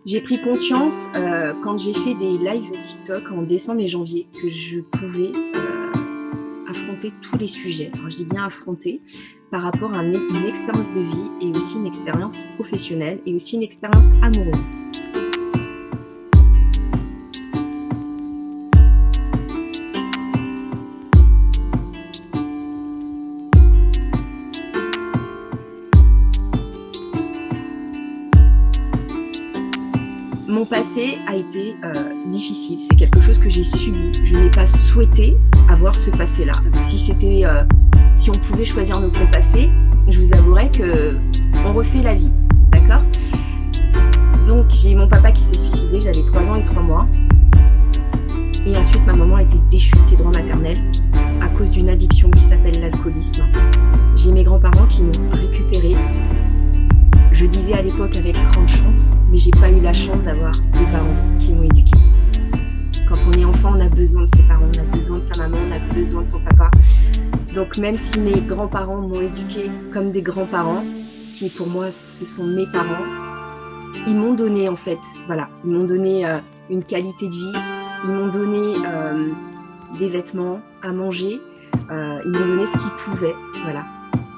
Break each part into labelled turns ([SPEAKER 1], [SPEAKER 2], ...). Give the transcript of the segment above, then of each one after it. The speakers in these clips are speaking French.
[SPEAKER 1] J'ai pris conscience quand j'ai fait des lives TikTok en décembre et janvier que je pouvais affronter tous les sujets. Alors je dis bien affronter par rapport à une expérience de vie et aussi une expérience professionnelle et aussi une expérience amoureuse. Mon passé a été difficile, c'est quelque chose que j'ai subi. Je n'ai pas souhaité avoir ce passé-là. Si on pouvait choisir notre passé, je vous avouerais qu'on refait la vie, d'accord ? Donc j'ai mon papa qui s'est suicidé, j'avais 3 ans et 3 mois. Et ensuite ma maman a été déchue de ses droits maternels à cause d'une addiction qui s'appelle l'alcoolisme. J'ai mes grands-parents qui m'ont récupérée. Je disais à l'époque avec grande chance, mais j'ai pas eu la chance d'avoir des parents qui m'ont éduquée. Quand on est enfant, on a besoin de ses parents, on a besoin de sa maman, on a besoin de son papa. Donc même si mes grands-parents m'ont éduquée comme des grands-parents, qui pour moi ce sont mes parents, ils m'ont donné en fait, voilà, ils m'ont donné une qualité de vie, ils m'ont donné des vêtements à manger, ils m'ont donné ce qu'ils pouvaient, voilà.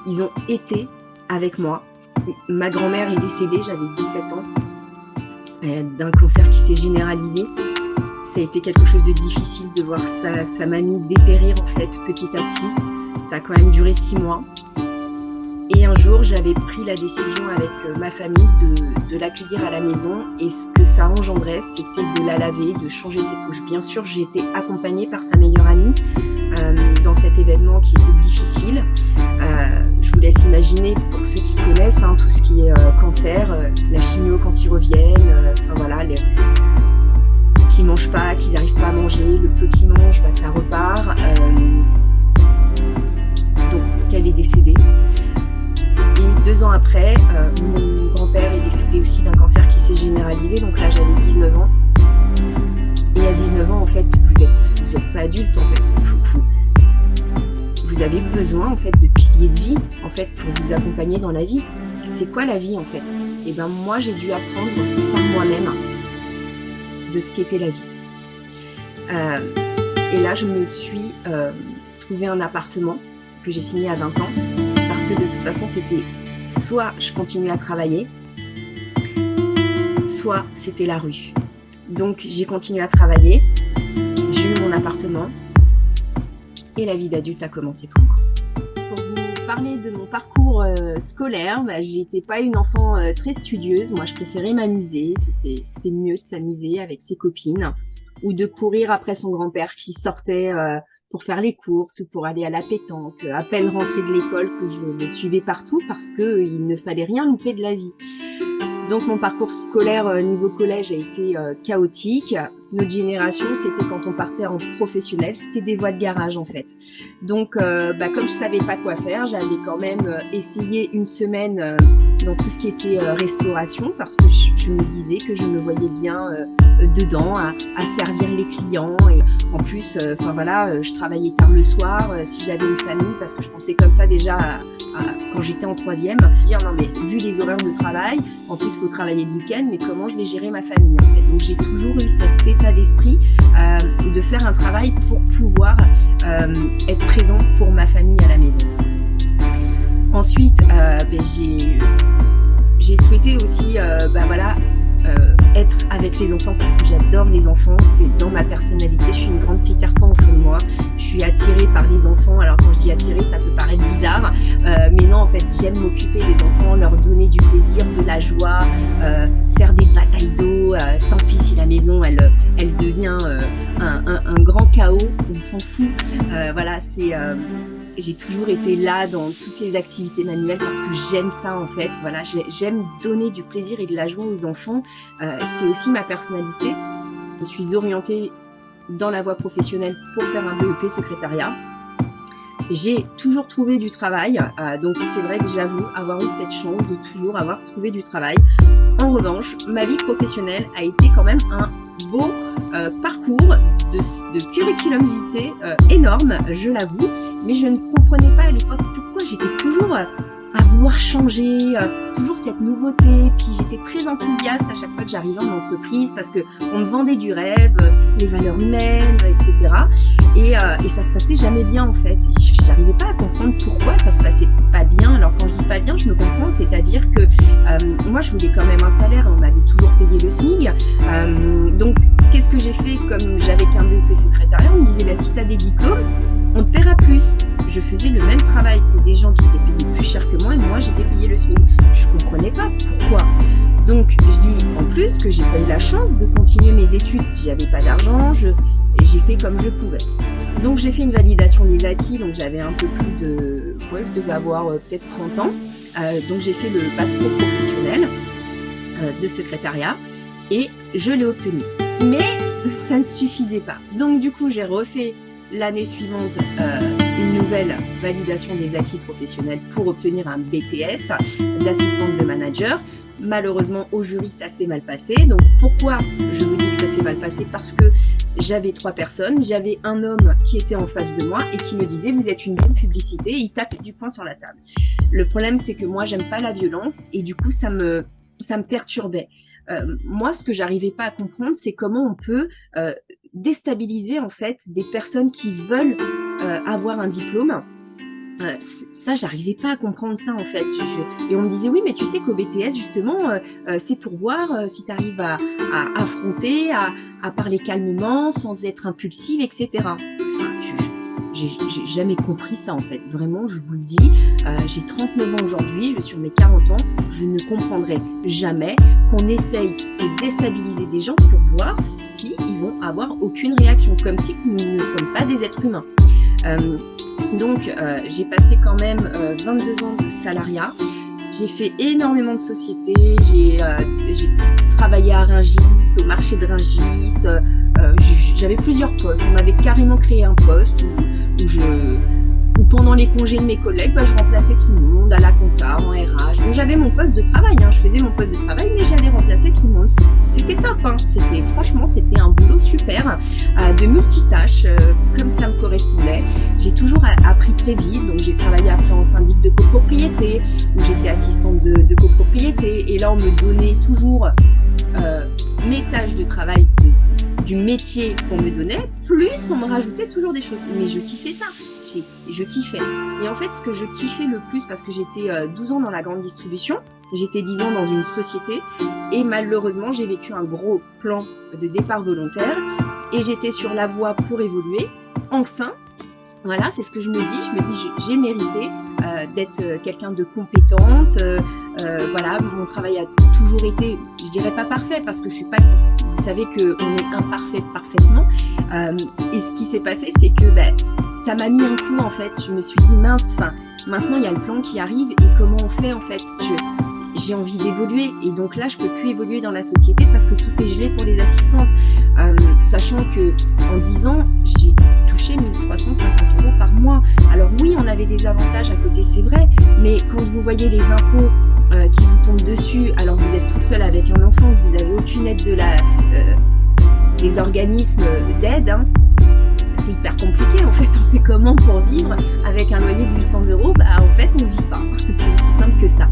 [SPEAKER 1] Ils ont été avec moi. Ma grand-mère est décédée, j'avais 17 ans, d'un cancer qui s'est généralisé. Ça a été quelque chose de difficile de voir sa mamie dépérir en fait petit à petit. Ça a quand même duré 6 mois. Et un jour, j'avais pris la décision avec ma famille de l'accueillir à la maison. Et ce que ça engendrait, c'était de la laver, de changer ses couches. Bien sûr, j'ai été accompagnée par sa meilleure amie dans cet événement qui était difficile. Je vous laisse imaginer, pour ceux qui connaissent, tout ce qui est cancer, la chimio quand ils reviennent, qu'ils mangent pas, qu'ils n'arrivent pas à manger, le peu qu'ils mangent, ça repart. Donc, elle est décédée. Et 2 ans après, mon grand-père est décédé aussi d'un cancer qui s'est généralisé. Donc là, j'avais 19 ans. Et à 19 ans, en fait, vous êtes pas adulte, en fait. Vous avez besoin, en fait, de piliers de vie, en fait, pour vous accompagner dans la vie. C'est quoi la vie, en fait ? Et moi, j'ai dû apprendre par moi-même de ce qu'était la vie. Et là, je me suis trouvé un appartement que j'ai signé à 20 ans, parce que de toute façon, c'était soit je continuais à travailler, soit c'était la rue. Donc, j'ai continué à travailler, j'ai eu mon appartement, et la vie d'adulte a commencé pour moi. Pour vous parler de mon parcours scolaire, j'étais pas une enfant très studieuse. Moi, je préférais m'amuser. C'était mieux de s'amuser avec ses copines ou de courir après son grand-père qui sortait pour faire les courses ou pour aller à la pétanque. À peine rentrée de l'école que je le suivais partout parce qu'il ne fallait rien louper de la vie. Donc mon parcours scolaire niveau collège a été chaotique. Notre génération, c'était quand on partait en professionnel, c'était des voies de garage en fait. Donc comme je savais pas quoi faire, j'avais quand même essayé une semaine dans tout ce qui était restauration parce que je me disais que je me voyais bien dedans à servir les clients et en plus je travaillais tard le soir si j'avais une famille parce que je pensais comme ça déjà quand j'étais en 3e, dire non mais vu les horaires de travail, en plus il faut travailler le week-end, mais comment je vais gérer ma famille en fait. Donc j'ai toujours eu cet état d'esprit de faire un travail pour pouvoir être présent pour ma famille à la maison. Ensuite, j'ai souhaité aussi être avec les enfants parce que j'adore les enfants, c'est dans ma personnalité, je suis une grande Peter Pan au fond de moi, je suis attirée par les enfants. Alors quand je dis attirée, ça peut paraître bizarre, mais non en fait j'aime m'occuper des enfants, leur donner du plaisir, de la joie, faire des batailles d'eau, tant pis si la maison elle devient un grand chaos, on s'en fout, j'ai toujours été là dans toutes les activités manuelles parce que j'aime ça en fait. Voilà, j'aime donner du plaisir et de la joie aux enfants. C'est aussi ma personnalité. Je suis orientée dans la voie professionnelle pour faire un BEP secrétariat. J'ai toujours trouvé du travail, donc c'est vrai que j'avoue avoir eu cette chance de toujours avoir trouvé du travail. En revanche, ma vie professionnelle a été quand même un beau parcours de curriculum vitae énorme, je l'avoue, mais je ne comprenais pas à l'époque pourquoi j'étais toujours à vouloir changer, toujours cette nouveauté. Puis j'étais très enthousiaste à chaque fois que j'arrivais en entreprise parce que on me vendait du rêve, les valeurs humaines, etc. Et ça se passait jamais bien en fait. J'arrivais pas à comprendre pourquoi ça se passait pas bien. Alors quand je dis pas bien, je me comprends, c'est-à-dire que moi je voulais quand même un salaire, on m'avait toujours payé le SMIC. Donc qu'est-ce que j'ai fait? Comme j'avais qu'un BEP secrétariat, on me disait si tu as des diplômes, on te paiera plus. Je faisais le même travail que des gens qui étaient payés plus cher que moi et moi j'étais payée le SMIC. Je comprenais pas pourquoi. Donc je dis en plus que j'ai pas eu la chance de continuer mes études. J'avais pas d'argent, j'ai fait comme je pouvais. Donc j'ai fait une validation des acquis, donc j'avais un peu plus de... Ouais, je devais avoir peut-être 30 ans. Donc j'ai fait le bac pro professionnel de secrétariat et je l'ai obtenu. Mais ça ne suffisait pas. Donc du coup j'ai refait l'année suivante une nouvelle validation des acquis professionnels pour obtenir un BTS d'assistante de manager. Malheureusement, au jury, ça s'est mal passé. Donc, pourquoi je vous dis que ça s'est mal passé? Parce que j'avais 3 personnes. J'avais un homme qui était en face de moi et qui me disait « Vous êtes une bonne publicité » et il tapait du poing sur la table. Le problème, c'est que moi, j'aime pas la violence et du coup, ça me perturbait. Moi, ce que j'arrivais pas à comprendre, c'est comment on peut déstabiliser en fait des personnes qui veulent avoir un diplôme. Ça, j'arrivais pas à comprendre ça en fait. Et on me disait oui, mais tu sais qu'au BTS justement, c'est pour voir si tu arrives à affronter, à parler calmement, sans être impulsive, etc. Enfin, j'ai jamais compris ça en fait. Vraiment, je vous le dis, j'ai 39 ans aujourd'hui, je vais sur mes 40 ans, je ne comprendrai jamais qu'on essaye de déstabiliser des gens pour voir si ils vont avoir aucune réaction, comme si nous ne sommes pas des êtres humains. Donc, j'ai passé quand même 22 ans de salariat. J'ai fait énormément de sociétés. J'ai travaillé à Rungis, au marché de Rungis. J'avais plusieurs postes. On m'avait carrément créé un poste où pendant les congés de mes collègues, je remplaçais tout le monde à la compta, en RH. Donc j'avais mon poste de travail, je faisais mon poste de travail, mais j'allais remplacer tout le monde. C'était top, franchement, c'était un boulot super, de multitâches, comme ça me correspondait. J'ai toujours appris très vite, donc j'ai travaillé après en syndic de copropriété, où j'étais assistante de copropriété, et là on me donnait toujours mes tâches de travail du métier qu'on me donnait, plus on me rajoutait toujours des choses. Mais je kiffais ça, je kiffais. Et en fait, ce que je kiffais le plus, parce que j'étais 12 ans dans la grande distribution, j'étais 10 ans dans une société, et malheureusement, j'ai vécu un gros plan de départ volontaire, et j'étais sur la voie pour évoluer. Enfin, voilà, c'est ce que je me dis, j'ai mérité d'être quelqu'un de compétente. Voilà, mon travail a toujours été, je dirais pas parfait, parce que je suis pas... Vous savez qu'on est imparfait parfaitement. Et ce qui s'est passé, c'est que ça m'a mis un coup en fait. Je me suis dit mince, maintenant il y a le plan qui arrive et comment on fait en fait? J'ai envie d'évoluer et donc là je peux plus évoluer dans la société parce que tout est gelé pour les assistantes. Sachant que en 10 ans, j'ai touché 1350 € par mois. Alors oui, on avait des avantages à côté, c'est vrai, mais quand vous voyez les impôts qui vous tombent dessus, alors vous êtes toute seule avec un enfant, vous n'avez aucune aide des organismes d'aide, c'est hyper compliqué. En fait, on fait comment pour vivre avec un loyer de 800 €? En fait, on ne vit pas. C'est aussi simple que ça.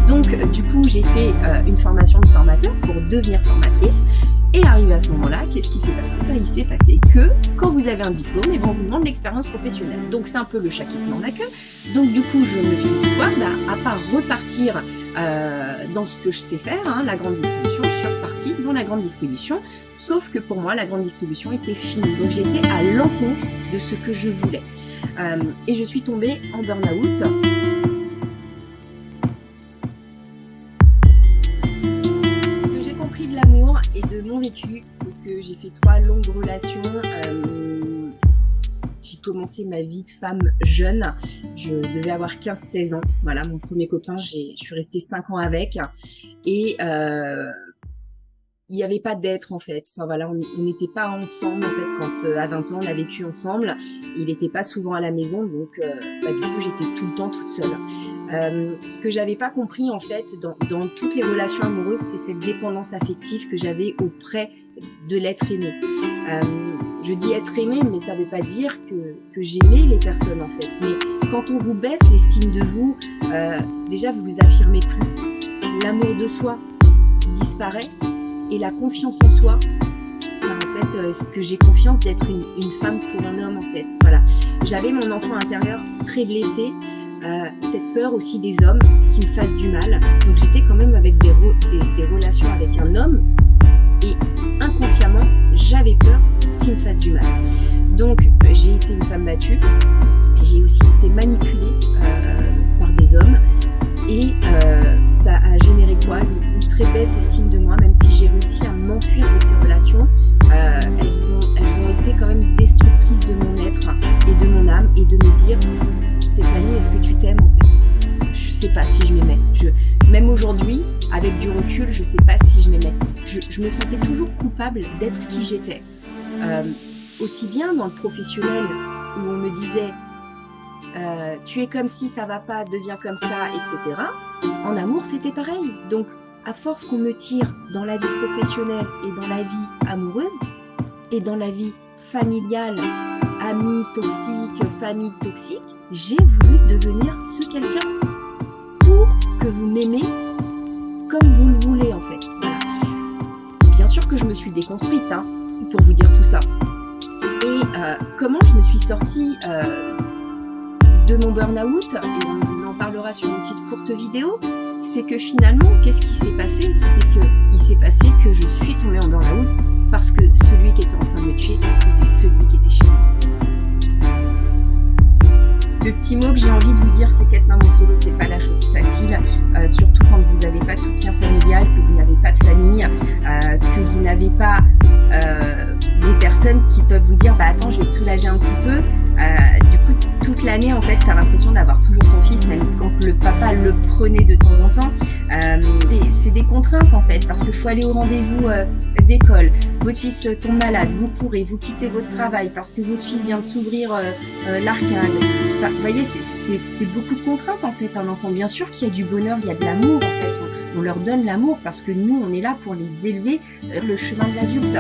[SPEAKER 1] Donc, du coup, j'ai fait une formation de formateur pour devenir formatrice. Et arrivé à ce moment-là, qu'est-ce qui s'est passé? Il s'est passé que quand vous avez un diplôme, on vous demande l'expérience professionnelle. Donc c'est un peu le chat qui se mord la queue. Donc du coup, je me suis dit à part repartir dans ce que je sais faire, la grande distribution, je suis repartie dans la grande distribution. Sauf que pour moi, la grande distribution était finie. Donc j'étais à l'encontre de ce que je voulais. Et je suis tombée en burn-out. Et de mon vécu, c'est que j'ai fait 3 longues relations. J'ai commencé ma vie de femme jeune. Je devais avoir 15-16 ans. Voilà, mon premier copain, je suis restée 5 ans avec. Et il n'y avait pas d'être en fait. Enfin voilà, on n'était pas ensemble en fait quand à 20 ans on a vécu ensemble. Il n'était pas souvent à la maison, donc du coup j'étais tout le temps toute seule. Ce que j'avais pas compris en fait dans toutes les relations amoureuses, c'est cette dépendance affective que j'avais auprès de l'être aimé. je dis être aimé, mais ça veut pas dire que j'aimais les personnes en fait. Mais quand on vous baisse l'estime de vous, déjà vous vous affirmez plus. L'amour de soi disparaît et la confiance en soi, en fait, ce que j'ai confiance d'être une femme pour un homme en fait. Voilà. J'avais mon enfant intérieur très blessé, cette peur aussi des hommes qui me fassent du mal. Donc j'étais quand même avec des relations avec un homme et inconsciemment j'avais peur qu'il me fasse du mal. Donc j'ai été une femme battue, j'ai aussi été manipulée par des hommes et ça a généré quoi? Une très baisse estime de moi, même si j'ai réussi à m'enfuir de ces relations. Elles ont été quand même destructrices de mon être et de mon âme et de me dire Stéphanie, est-ce que tu t'aimes en fait? Je sais pas si je m'aimais. Même aujourd'hui, avec du recul, je sais pas si je m'aimais. Je me sentais toujours coupable d'être qui j'étais. Aussi bien dans le professionnel où on me disait tu es comme si ça va pas, deviens comme ça, etc. En amour, c'était pareil. Donc, à force qu'on me tire dans la vie professionnelle et dans la vie amoureuse et dans la vie familiale, amis toxiques, famille toxique, j'ai voulu devenir ce quelqu'un pour que vous m'aimez comme vous le voulez en fait. Voilà. Bien sûr que je me suis déconstruite pour vous dire tout ça. Et comment je me suis sortie de mon burn-out, et on en parlera sur une petite courte vidéo, c'est que finalement, qu'est-ce qui s'est passé? C'est qu'il s'est passé que je suis tombée en burn-out parce que celui qui était en train de me tuer était celui qui était chez moi. Le petit mot que j'ai envie de vous dire, c'est qu'être maman solo, c'est pas la chose facile, surtout quand vous n'avez pas de soutien familial, que vous n'avez pas de famille, que vous n'avez pas des personnes qui peuvent vous dire bah attends, je vais te soulager un petit peu. Du coup, toute l'année, en fait, t'as l'impression d'avoir toujours ton fils, même quand le papa le prenait de temps en temps. C'est des contraintes, en fait, parce qu'il faut aller au rendez-vous d'école. Votre fils tombe malade, vous courez, vous quittez votre travail parce que votre fils vient de s'ouvrir l'arcade. Enfin, vous voyez, c'est beaucoup de contraintes, en fait, un enfant. Bien sûr qu'il y a du bonheur, il y a de l'amour, en fait. On leur donne l'amour parce que nous, on est là pour les élever le chemin de l'adulte.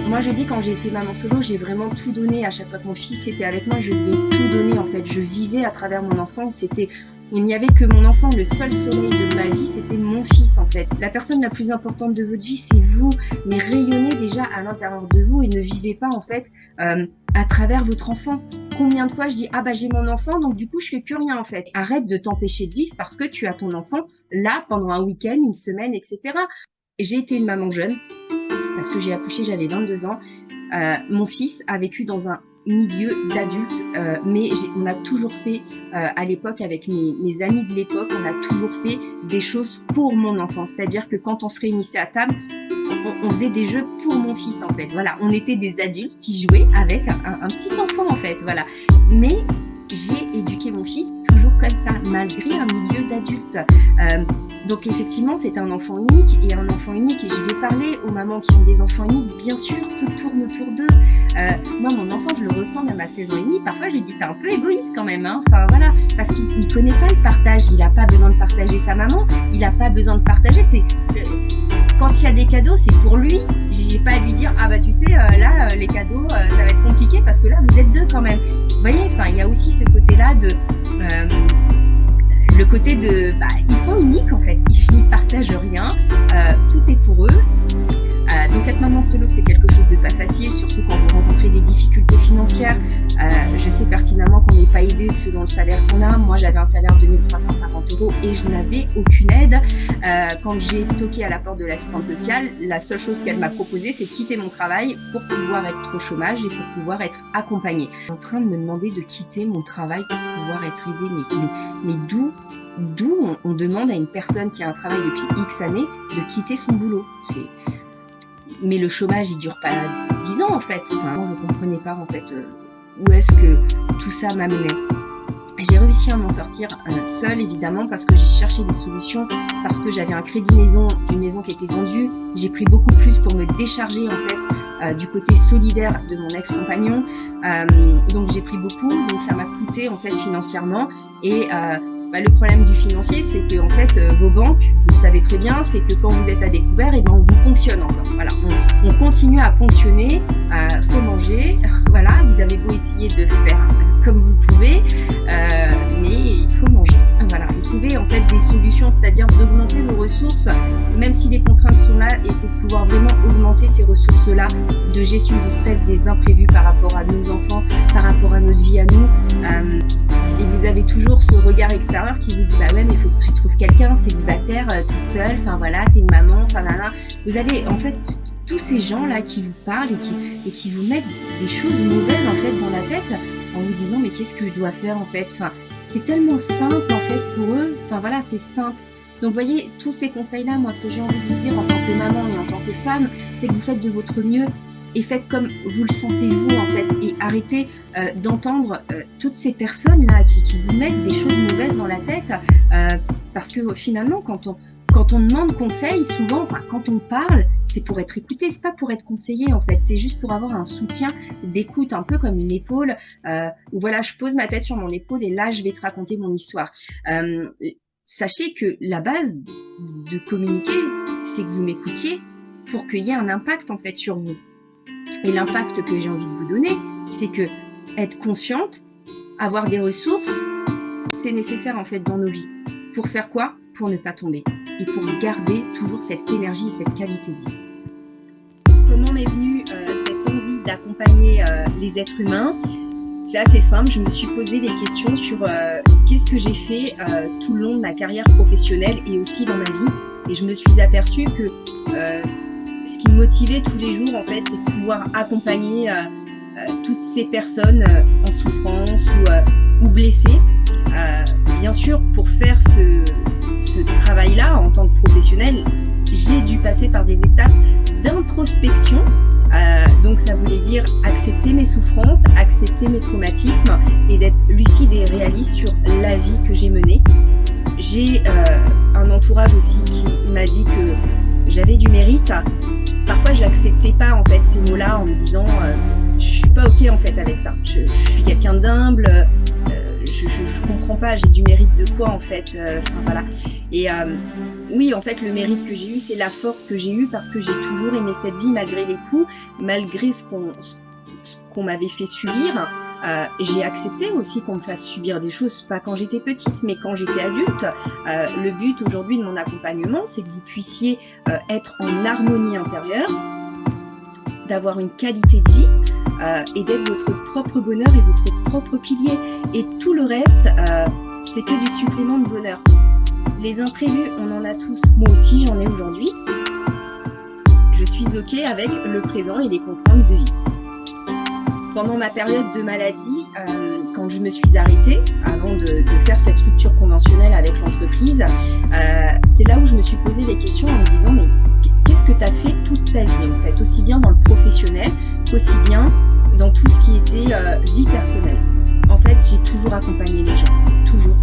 [SPEAKER 1] Moi, je dis, quand j'ai été maman solo, j'ai vraiment tout donné. À chaque fois que mon fils était avec moi, je lui ai tout donné, en fait. Je vivais à travers mon enfant. Il n'y avait que mon enfant. Le seul soleil de ma vie, c'était mon fils, en fait. La personne la plus importante de votre vie, c'est vous. Mais rayonnez déjà à l'intérieur de vous et ne vivez pas, en fait, à travers votre enfant. Combien de fois je dis ah bah j'ai mon enfant donc du coup je fais plus rien en fait. Arrête de t'empêcher de vivre parce que tu as ton enfant là pendant un week-end, une semaine, etc. J'ai été une maman jeune parce que j'ai accouché, j'avais 22 ans. Mon fils a vécu dans un milieu d'adultes, mais on a toujours fait à l'époque avec mes amis de l'époque, on a toujours fait des choses pour mon enfant. C'est-à-dire que quand on se réunissait à table, on faisait des jeux pour mon fils en fait. Voilà, on était des adultes qui jouaient avec un petit enfant en fait. Voilà, mais j'ai éduqué mon fils toujours comme ça, malgré un milieu d'adultes. Donc effectivement, c'est un enfant unique et je vais parler aux mamans qui ont des enfants uniques. Bien sûr, tout tourne autour d'eux. Moi, mon enfant, je le ressens même à 16 ans et demi. Parfois, je lui dis, t'es un peu égoïste quand même. Enfin voilà, parce qu'il connaît pas le partage. Il a pas besoin de partager sa maman. Il a pas besoin de partager. Quand il y a des cadeaux, c'est pour lui. J'ai pas à lui dire ah bah tu sais là les cadeaux ça va être compliqué parce que là vous êtes deux quand même. Vous voyez, enfin il y a aussi ce côté-là de le côté de ils sont uniques en fait. Ils partagent rien. Tout est pour eux. Donc être maman solo, c'est quelque chose de pas facile, surtout quand vous rencontrez des difficultés financières. Je sais pertinemment qu'on n'est pas aidé selon le salaire qu'on a. Moi, j'avais un salaire de 1 350 € et je n'avais aucune aide. Quand j'ai toqué à la porte de l'assistante sociale, la seule chose qu'elle m'a proposé, c'est de quitter mon travail pour pouvoir être au chômage et pour pouvoir être accompagnée. Je suis en train de me demander de quitter mon travail pour pouvoir être aidée. Mais d'où on demande à une personne qui a un travail depuis X années de quitter son boulot? Mais le chômage, il dure pas 10 ans en fait. Enfin, moi, je comprenais pas en fait où est-ce que tout ça m'amenait. J'ai réussi à m'en sortir seule évidemment parce que j'ai cherché des solutions, parce que j'avais un crédit maison d'une maison qui était vendue. J'ai pris beaucoup plus pour me décharger en fait du côté solidaire de mon ex-compagnon. Donc j'ai pris beaucoup, donc ça m'a coûté en fait financièrement et le problème du financier, c'est que en fait, vos banques, vous le savez très bien, c'est que quand vous êtes à découvert, et ben on vous ponctionne encore. Voilà, on continue à ponctionner, faut manger. Voilà, vous avez beau essayer de faire comme vous pouvez, mais il faut manger. Voilà, et trouver en fait des solutions, c'est-à-dire d'augmenter vos ressources, même si les contraintes sont là, et c'est de pouvoir vraiment augmenter ces ressources-là de gestion du stress, des imprévus par rapport à nos enfants, par rapport à notre vie à nous. Et vous avez toujours ce regard extérieur qui vous dit bah ouais mais il faut que tu trouves quelqu'un célibataire, toute seule, enfin voilà, t'es une maman, enfin nana. Vous avez en fait tous ces gens là qui vous parlent et qui vous mettent des choses mauvaises en fait dans la tête en vous disant mais qu'est-ce que je dois faire en fait. Enfin c'est tellement simple en fait pour eux. Enfin voilà, c'est simple. Donc vous voyez, tous ces conseils-là, moi ce que j'ai envie de vous dire en tant que maman et en tant que femme, c'est que vous faites de votre mieux. Et faites comme vous le sentez vous en fait, et arrêtez d'entendre toutes ces personnes là qui vous mettent des choses mauvaises dans la tête, parce que finalement quand on demande conseil, souvent, enfin quand on parle, c'est pour être écouté, c'est pas pour être conseillé en fait, c'est juste pour avoir un soutien d'écoute, un peu comme une épaule, où voilà, je pose ma tête sur mon épaule et là je vais te raconter mon histoire. Sachez que la base de communiquer, c'est que vous m'écoutiez pour qu'il y ait un impact en fait sur vous. Et l'impact que j'ai envie de vous donner, c'est que être consciente, avoir des ressources, c'est nécessaire en fait dans nos vies. Pour faire quoi ? Pour ne pas tomber et pour garder toujours cette énergie et cette qualité de vie. Comment m'est venue cette envie d'accompagner les êtres humains ? C'est assez simple, je me suis posé des questions sur qu'est-ce que j'ai fait tout le long de ma carrière professionnelle et aussi dans ma vie. Et je me suis aperçue que ce qui me motivait tous les jours, en fait, c'est de pouvoir accompagner toutes ces personnes en souffrance ou blessées. Bien sûr, pour faire ce travail-là en tant que professionnelle, j'ai dû passer par des étapes d'introspection. Donc ça voulait dire accepter mes souffrances, accepter mes traumatismes et d'être lucide et réaliste sur la vie que j'ai menée. J'ai un entourage aussi qui m'a dit que j'avais du mérite. Parfois, j'acceptais pas en fait ces mots-là en me disant je suis pas ok en fait avec ça. Je suis quelqu'un d'humble. Je comprends pas. J'ai du mérite de quoi en fait. Enfin voilà. Et oui, en fait, le mérite que j'ai eu, c'est la force que j'ai eue parce que j'ai toujours aimé cette vie malgré les coups, malgré ce qu'on m'avait fait subir. J'ai accepté aussi qu'on me fasse subir des choses, pas quand j'étais petite, mais quand j'étais adulte. Le but aujourd'hui de mon accompagnement, c'est que vous puissiez être en harmonie intérieure, d'avoir une qualité de vie et d'être votre propre bonheur et votre propre pilier. Et tout le reste, c'est que du supplément de bonheur. Les imprévus, on en a tous. Moi aussi, j'en ai aujourd'hui. Je suis ok avec le présent et les contraintes de vie. Pendant ma période de maladie, quand je me suis arrêtée, avant de faire cette rupture conventionnelle avec l'entreprise, c'est là où je me suis posé les questions en me disant mais qu'est-ce que tu as fait toute ta vie en fait, aussi bien dans le professionnel qu'aussi bien dans tout ce qui était vie personnelle. En fait, j'ai toujours accompagné les gens, toujours.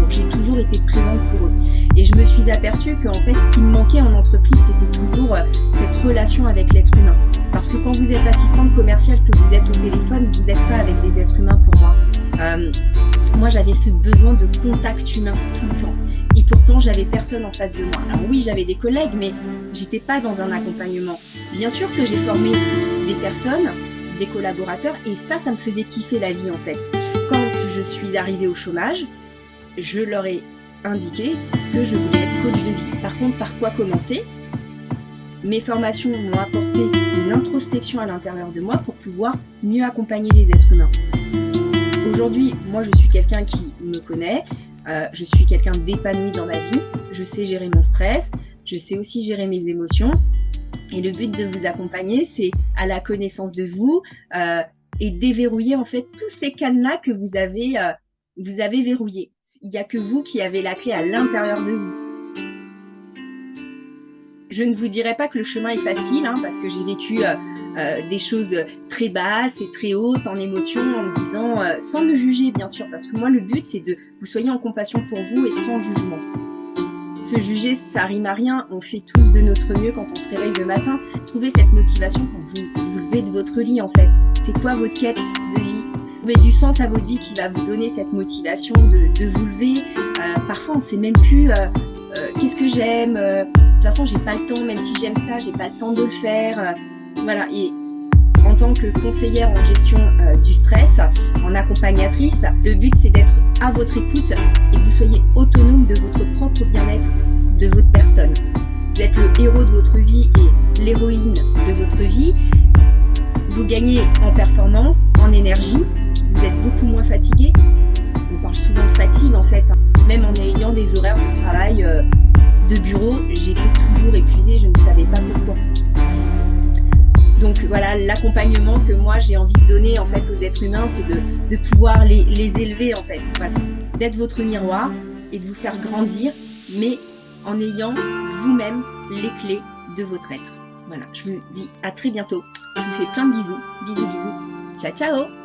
[SPEAKER 1] J'ai toujours été présente pour eux. Et je me suis aperçue qu'en fait, ce qui me manquait en entreprise, c'était toujours cette relation avec l'être humain. Parce que quand vous êtes assistante commerciale, que vous êtes au téléphone, vous n'êtes pas avec des êtres humains pour moi. Moi, j'avais ce besoin de contact humain tout le temps. Et pourtant, j'avais personne en face de moi. Alors oui, j'avais des collègues, mais j'étais pas dans un accompagnement. Bien sûr que j'ai formé des personnes, des collaborateurs, et ça me faisait kiffer la vie en fait. Quand je suis arrivée au chômage, je leur ai indiqué que je voulais être coach de vie. Par contre, par quoi commencer ? Mes formations m'ont apporté une introspection à l'intérieur de moi pour pouvoir mieux accompagner les êtres humains. Aujourd'hui, moi, je suis quelqu'un qui me connaît, je suis quelqu'un d'épanoui dans ma vie, je sais gérer mon stress, je sais aussi gérer mes émotions. Et le but de vous accompagner, c'est à la connaissance de vous et déverrouiller en fait tous ces cadenas que vous avez verrouillés. Il n'y a que vous qui avez la clé à l'intérieur de vous. Je ne vous dirai pas que le chemin est facile, parce que j'ai vécu des choses très basses et très hautes en émotion, en me disant, sans me juger bien sûr, parce que moi le but c'est de vous soyez en compassion pour vous et sans jugement. Se juger, ça rime à rien, on fait tous de notre mieux quand on se réveille le matin. Trouvez cette motivation quand vous vous levez de votre lit en fait. C'est quoi votre quête de vie ? trouver du sens à votre vie qui va vous donner cette motivation de vous lever. Parfois, on ne sait même plus qu'est-ce que j'aime. De toute façon, j'ai pas le temps, même si j'aime ça, j'ai pas le temps de le faire. Voilà. Et en tant que conseillère en gestion du stress, en accompagnatrice, le but c'est d'être à votre écoute et que vous soyez autonome de votre propre bien-être, de votre personne. Vous êtes le héros de votre vie et l'héroïne de votre vie. Vous gagnez en performance, en énergie, vous êtes beaucoup moins fatigué. On parle souvent de fatigue en fait. Même en ayant des horaires de travail de bureau, j'étais toujours épuisée, je ne savais pas pourquoi. Donc voilà, l'accompagnement que moi j'ai envie de donner en fait aux êtres humains, c'est de pouvoir les élever en fait, voilà. D'être votre miroir et de vous faire grandir, mais en ayant vous-même les clés de votre être. Voilà, je vous dis à très bientôt. Je vous fais plein de bisous. Bisous, bisous. Ciao, ciao!